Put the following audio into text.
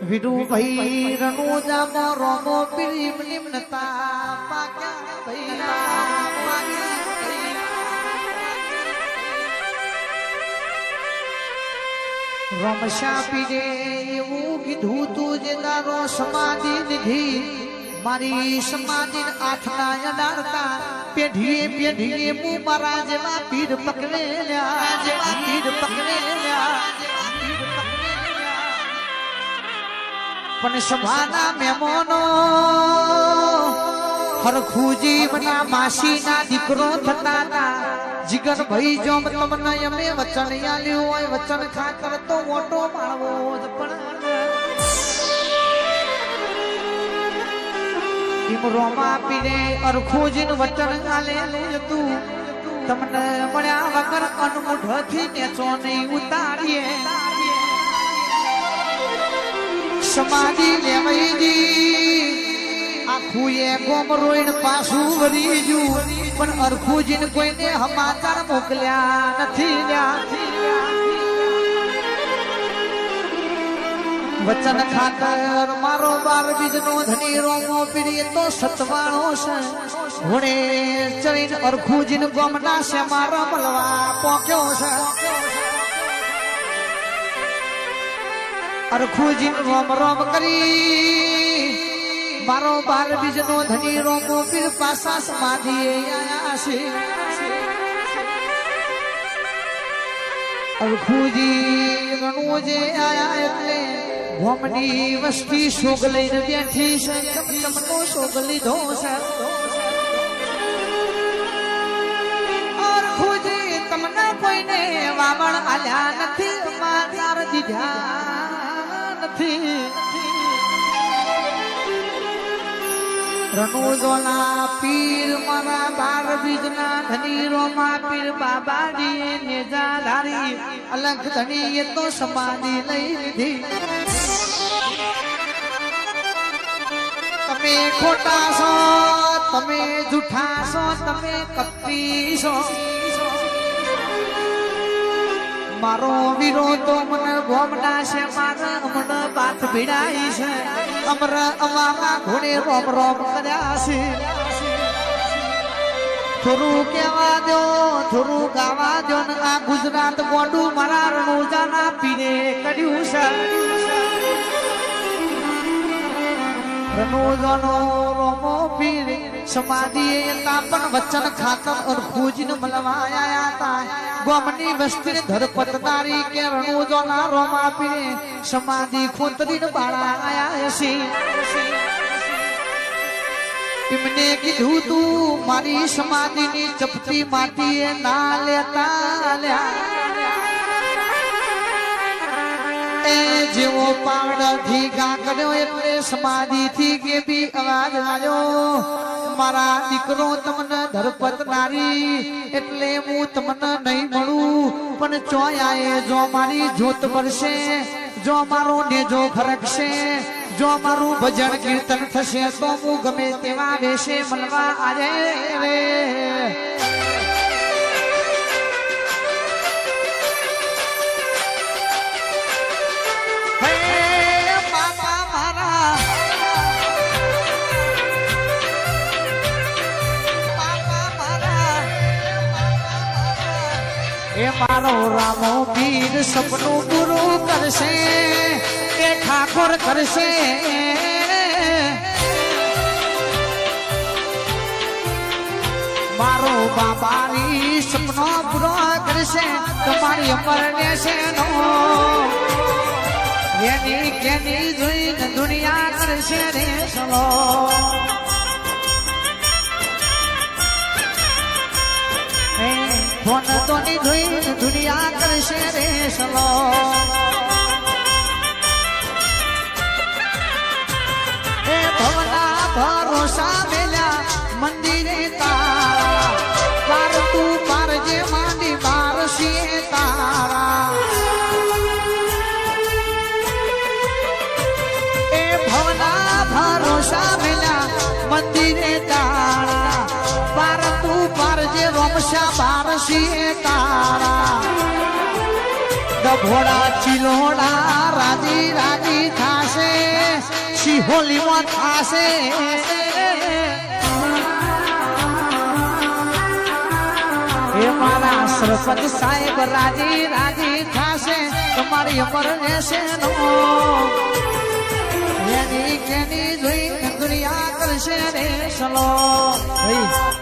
વિડુ ભાઈ રણુજા રોમો પીમ નિમ્નતા પાક્યા ભૈયા રમશા પીરે એવું કીધું તું જે દારો સમાધિ નિધી મારી સમાધિ આઠના અડાડતા પેઢીએ પેઢીએ હું મારા જેવા પીર પકડેલ્યા જેવા પીર પકડેલ્યા પણ સભાના મહેમાનો હરખુજી મના માસીના દીકરો થતા હતા જીગર ભાઈ જોમ તમને અમે વચન આલ્યું હોય વચન ખાતર તો મોટો માળવો જ પણ રોમા પીરે અરખુજીનું વચન આલેલું હતું તમને મળ્યા વગર અનમુઠથી નેચો નહીં ઉતારીએ સમાધિ લેવાઈજી આખું એ ગોમ રોઈન પાછું વળી ગયું પણ અરખુજીને કોઈને સમાચાર મોકલ્યા નથી વચન ખાતર મારો બાર બીજનો ધની રોમો પીરી તો સતવાળો છે ઘોડે ચડીને અરખુજીને ગોમના છે મારા મળવા પોક્યો છે અરખુજીને રોમ રોમ કરી મારો બાર બીજનો ધની રોમો પીર પાસા સમાધિએ આયા છે અરખુજી રણુજે આયા એટલે ગોમની વસ્તી શોગ લઈને બેઠી છે ચમચમનો શોગ લીધો છે અરખુજી તમને કોઈને વામણ આલ્યા નથી માતાર દીધા નથી રણુજોના પીર મારા બાર બીજના ધની રોમા પીર બાબાજી નેજા ધારી અલગ ધણી એ તો સમાધિ લઈ લીધી તમે ખોટા છો તમે જૂઠા છો તમે કપટી છો મારો વિરોધો મને ગોમના છે મારા મને બાત ભીડાઈ છે અમર અમામાં ઘોડે રોમ રોમ કર્યા છે થોડું કહેવા દો થોડું ગાવા દો ને આ ગુજરાત ગોડું મારા રણુજાના પીરે કર્યું છે રણુજાનો રોમો પીર સમાધિએ તાપન વચન ખાતર અરખુજીને મળવા આયા હતા ગોમની વસ્તીને ધરપતદારી કે રણુજોના રોમા પીરે સમાધિ ખોતરીને બાળા આયા છે એમને કીધું તું મારી સમાધિની ચપટી માટીએ ના લેતા એ જેવો પાવડાથી ગા કર્યો એટલે સમાધિથી કે બી અવાજ આવ્યો મારા દીકરો તમને ધરપતનારી એટલે હું તમને નહીં મળું પણ ચોયાએ જો મારી જોત પડશે જો મારો નેજો ફરકશે જો મારું ભજન કીર્તન થશે તો હું ગમે તેવા વેશે મળવા આજે રે એ મારો રામો પીર સપનું પૂરું કરશે એ ઠાકોર કરશે મારો બાબાની સપનો પૂરો કરશે તમારી અમરને છે નો એની કેની જોઈને દુનિયા કરશે રે સલો ફોન તો ની જોઈને દુનિયા કરશે રે સલો એ ભવના ભરોસા મેલ્યા મંદિરે તારા પાર તું પારજે માંડી બારસીએ તારા એ ભવના ભરોસા મેલ્યા મંદિરે તારા પાર તું પારજે રોમશા બારસીએ તારા ડભોડા ચિલોડા રાજી રાજી થાશે સિહોલીમાં થાશે એ મારા સરપંચ સાહેબ રાજી રાજી થાશે તમારી અમર રહેશે નો એની કેની જોઈ દુનિયા કરશે રે સલો ભાઈ